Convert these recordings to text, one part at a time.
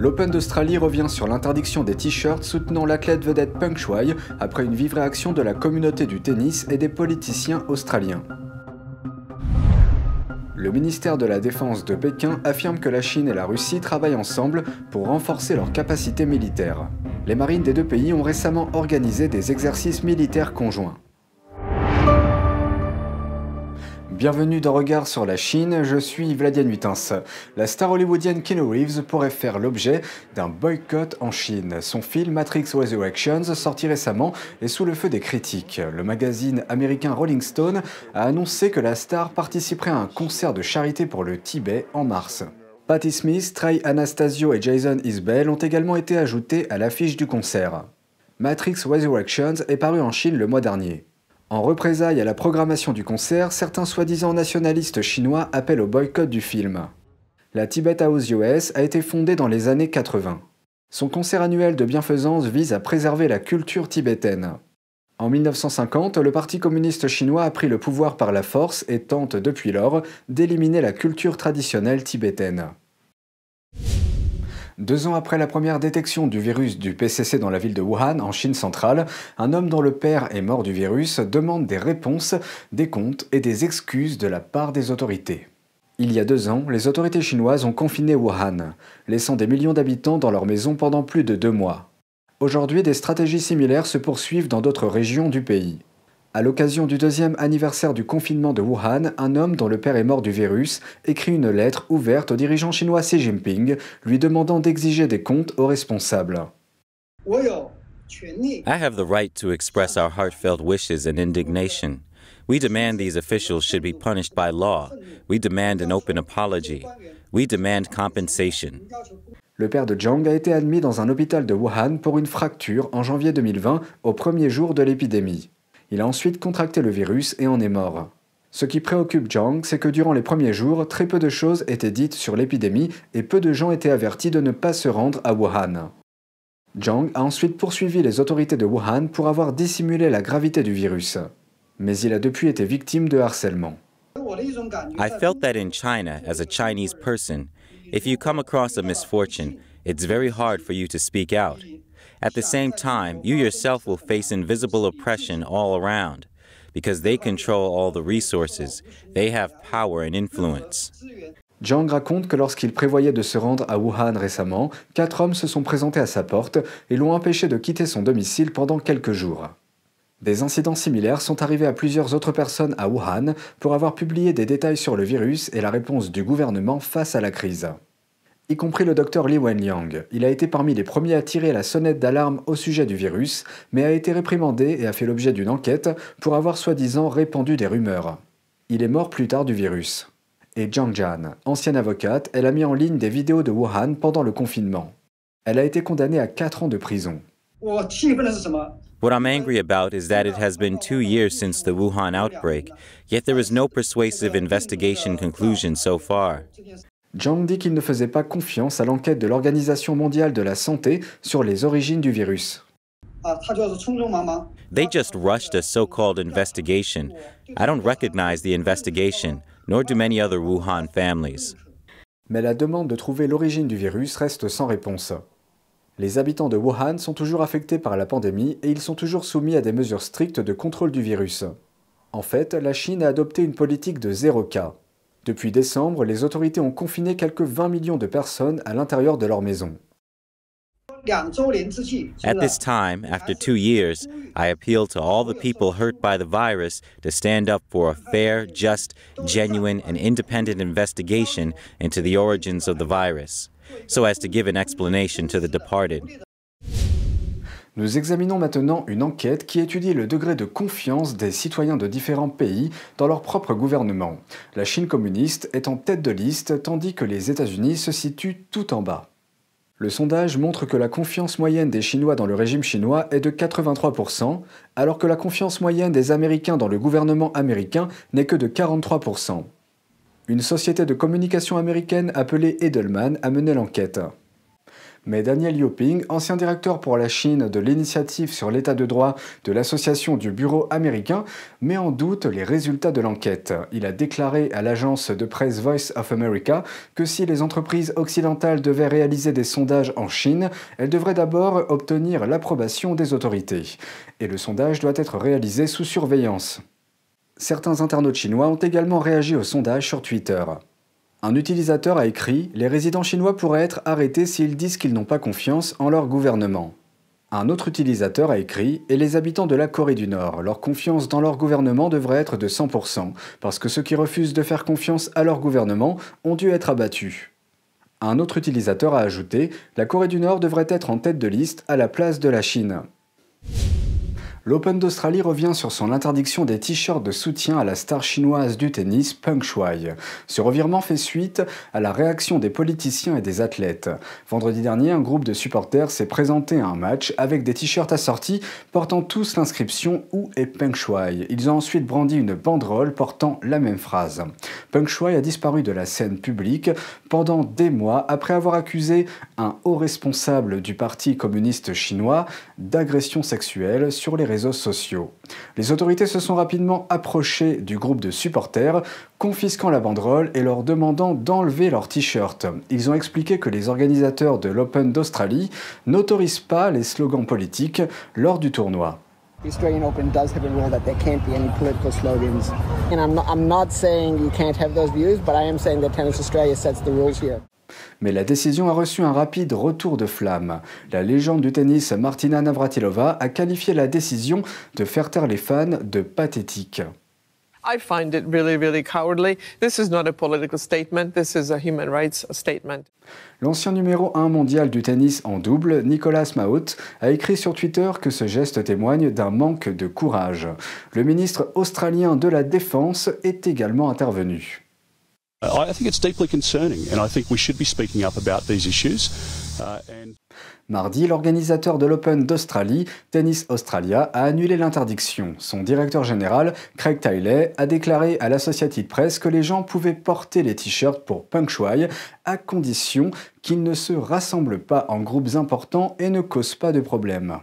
L'Open d'Australie revient sur l'interdiction des t-shirts soutenant l'athlète vedette Peng Shuai après une vive réaction de la communauté du tennis et des politiciens australiens. Le ministère de la Défense de Pékin affirme que la Chine et la Russie travaillent ensemble pour renforcer leurs capacités militaires. Les marines des deux pays ont récemment organisé des exercices militaires conjoints. Bienvenue dans Regard sur la Chine, je suis Vladimir Nuitens. La star hollywoodienne Keanu Reeves pourrait faire l'objet d'un boycott en Chine. Son film Matrix Resurrections, sorti récemment, est sous le feu des critiques. Le magazine américain Rolling Stone a annoncé que la star participerait à un concert de charité pour le Tibet en mars. Patti Smith, Trey Anastasio et Jason Isbell ont également été ajoutés à l'affiche du concert. Matrix Resurrections est paru en Chine le mois dernier. En représailles à la programmation du concert, certains soi-disant nationalistes chinois appellent au boycott du film. La Tibet House US a été fondée dans les années 80. Son concert annuel de bienfaisance vise à préserver la culture tibétaine. En 1950, le Parti communiste chinois a pris le pouvoir par la force et tente depuis lors d'éliminer la culture traditionnelle tibétaine. 2 ans après la première détection du virus du PCC dans la ville de Wuhan, en Chine centrale, un homme dont le père est mort du virus demande des réponses, des comptes et des excuses de la part des autorités. Il y a 2 ans, les autorités chinoises ont confiné Wuhan, laissant des millions d'habitants dans leurs maisons pendant plus de 2 mois. Aujourd'hui, des stratégies similaires se poursuivent dans d'autres régions du pays. À l'occasion du 2e anniversaire du confinement de Wuhan, un homme dont le père est mort du virus écrit une lettre ouverte au dirigeant chinois Xi Jinping, lui demandant d'exiger des comptes aux responsables. I have the right to express our heartfelt wishes and indignation. We demand these officials should be punished by law. We demand an open apology. We demand compensation. Le père de Zhang a été admis dans un hôpital de Wuhan pour une fracture en janvier 2020, au premier jour de l'épidémie. Il a ensuite contracté le virus et en est mort. Ce qui préoccupe Zhang, c'est que durant les premiers jours, très peu de choses étaient dites sur l'épidémie et peu de gens étaient avertis de ne pas se rendre à Wuhan. Zhang a ensuite poursuivi les autorités de Wuhan pour avoir dissimulé la gravité du virus. Mais il a depuis été victime de harcèlement. I felt that in China, as a Chinese person, if you come across a misfortune, it's very hard for you to speak out. At the same time, you yourself will face invisible oppression all around, because they control all the resources, they have power and influence. Zhang raconte que lorsqu'il prévoyait de se rendre à Wuhan récemment, 4 hommes se sont présentés à sa porte et l'ont empêché de quitter son domicile pendant quelques jours. Des incidents similaires sont arrivés à plusieurs autres personnes à Wuhan pour avoir publié des détails sur le virus et la réponse du gouvernement face à la crise. Y compris le docteur Li Wenliang. Il a été parmi les premiers à tirer la sonnette d'alarme au sujet du virus, mais a été réprimandé et a fait l'objet d'une enquête pour avoir soi-disant répandu des rumeurs. Il est mort plus tard du virus. Et Zhang Jian, ancienne avocate, elle a mis en ligne des vidéos de Wuhan pendant le confinement. Elle a été condamnée à 4 ans de prison. What I'm angry about is that it has been 2 years since the Wuhan outbreak, yet there is no persuasive investigation conclusion so far. Zhang dit qu'il ne faisait pas confiance à l'enquête de l'Organisation mondiale de la santé sur les origines du virus. They just rushed a so-called investigation. I don't recognize the investigation, nor do many other Wuhan families. Mais la demande de trouver l'origine du virus reste sans réponse. Les habitants de Wuhan sont toujours affectés par la pandémie et ils sont toujours soumis à des mesures strictes de contrôle du virus. En fait, la Chine a adopté une politique de 0 cas. Depuis décembre, les autorités ont confiné quelques 20 millions de personnes à l'intérieur de leur maison. At this time, after 2 years, I appeal to all the people hurt by the virus to stand up for a fair, just, genuine, and independent investigation into the origins of the virus, so as to give an explanation to the departed. Nous examinons maintenant une enquête qui étudie le degré de confiance des citoyens de différents pays dans leur propre gouvernement. La Chine communiste est en tête de liste tandis que les États-Unis se situent tout en bas. Le sondage montre que la confiance moyenne des Chinois dans le régime chinois est de 83%, alors que la confiance moyenne des Américains dans le gouvernement américain n'est que de 43%. Une société de communication américaine appelée Edelman a mené l'enquête. Mais Daniel Yoping, ancien directeur pour la Chine de l'initiative sur l'état de droit de l'association du bureau américain, met en doute les résultats de l'enquête. Il a déclaré à l'agence de presse Voice of America que si les entreprises occidentales devaient réaliser des sondages en Chine, elles devraient d'abord obtenir l'approbation des autorités. Et le sondage doit être réalisé sous surveillance. Certains internautes chinois ont également réagi au sondage sur Twitter. Un utilisateur a écrit « Les résidents chinois pourraient être arrêtés s'ils disent qu'ils n'ont pas confiance en leur gouvernement ». Un autre utilisateur a écrit « Et les habitants de la Corée du Nord, leur confiance dans leur gouvernement devrait être de 100%, parce que ceux qui refusent de faire confiance à leur gouvernement ont dû être abattus ». Un autre utilisateur a ajouté « La Corée du Nord devrait être en tête de liste à la place de la Chine ». L'Open d'Australie revient sur son interdiction des t-shirts de soutien à la star chinoise du tennis Peng Shuai. Ce revirement fait suite à la réaction des politiciens et des athlètes. Vendredi dernier, un groupe de supporters s'est présenté à un match avec des t-shirts assortis portant tous l'inscription « Où est Peng Shuai ?» Ils ont ensuite brandi une banderole portant la même phrase. Peng Shuai a disparu de la scène publique pendant des mois après avoir accusé un haut responsable du Parti communiste chinois d'agression sexuelle sur les réseaux sociaux. Les autorités se sont rapidement approchées du groupe de supporters, confisquant la banderole et leur demandant d'enlever leurs t-shirts. Ils ont expliqué que les organisateurs de l'Open d'Australie n'autorisent pas les slogans politiques lors du tournoi. The Australian Open does have a rule that there can't be any political slogans. And I'm not saying you can't have those views, but I am saying that Tennis Australia sets the rules here. Mais la décision a reçu un rapide retour de flamme. La légende du tennis Martina Navratilova a qualifié la décision de faire taire les fans de pathétique. I find it really cowardly. This is not a political statement, this is a human rights statement. L'ancien numéro 1 mondial du tennis en double, Nicolas Mahut, a écrit sur Twitter que ce geste témoigne d'un manque de courage. Le ministre australien de la Défense est également intervenu. I think it's deeply concerning and I think we should be speaking up about these issues. Mardi, l'organisateur de l'Open d'Australie, Tennis Australia, a annulé l'interdiction. Son directeur général, Craig Tiley, a déclaré à l'Associated Press que les gens pouvaient porter les t-shirts pour Peng Shuai à condition qu'ils ne se rassemblent pas en groupes importants et ne causent pas de problèmes.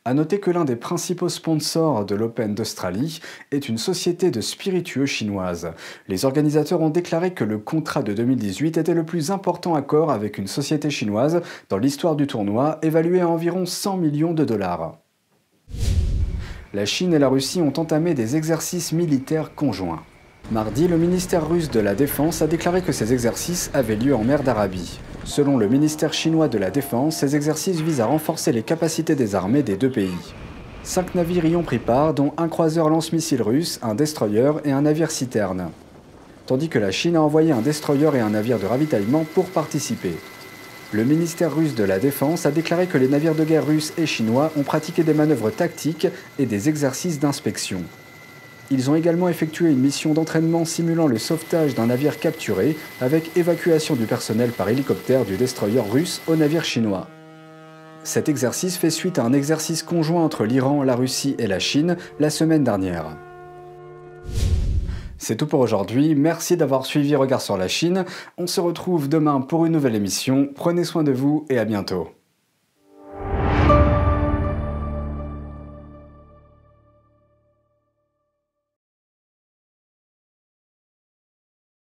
A noter que l'un des principaux sponsors de l'Open d'Australie est une société de spiritueux chinoise. Les organisateurs ont déclaré que le contrat de 2018 était le plus important accord avec une société chinoise dans l'histoire du tournoi, évalué à environ 100 millions de dollars. La Chine et la Russie ont entamé des exercices militaires conjoints. Mardi, le ministère russe de la Défense a déclaré que ces exercices avaient lieu en mer d'Arabie. Selon le ministère chinois de la Défense, ces exercices visent à renforcer les capacités des armées des deux pays. 5 navires y ont pris part, dont un croiseur lance-missiles russe, un destroyer et un navire citerne. Tandis que la Chine a envoyé un destroyer et un navire de ravitaillement pour participer. Le ministère russe de la Défense a déclaré que les navires de guerre russes et chinois ont pratiqué des manœuvres tactiques et des exercices d'inspection. Ils ont également effectué une mission d'entraînement simulant le sauvetage d'un navire capturé, avec évacuation du personnel par hélicoptère du destroyer russe au navire chinois. Cet exercice fait suite à un exercice conjoint entre l'Iran, la Russie et la Chine la semaine dernière. C'est tout pour aujourd'hui, merci d'avoir suivi Regard sur la Chine. On se retrouve demain pour une nouvelle émission. Prenez soin de vous et à bientôt.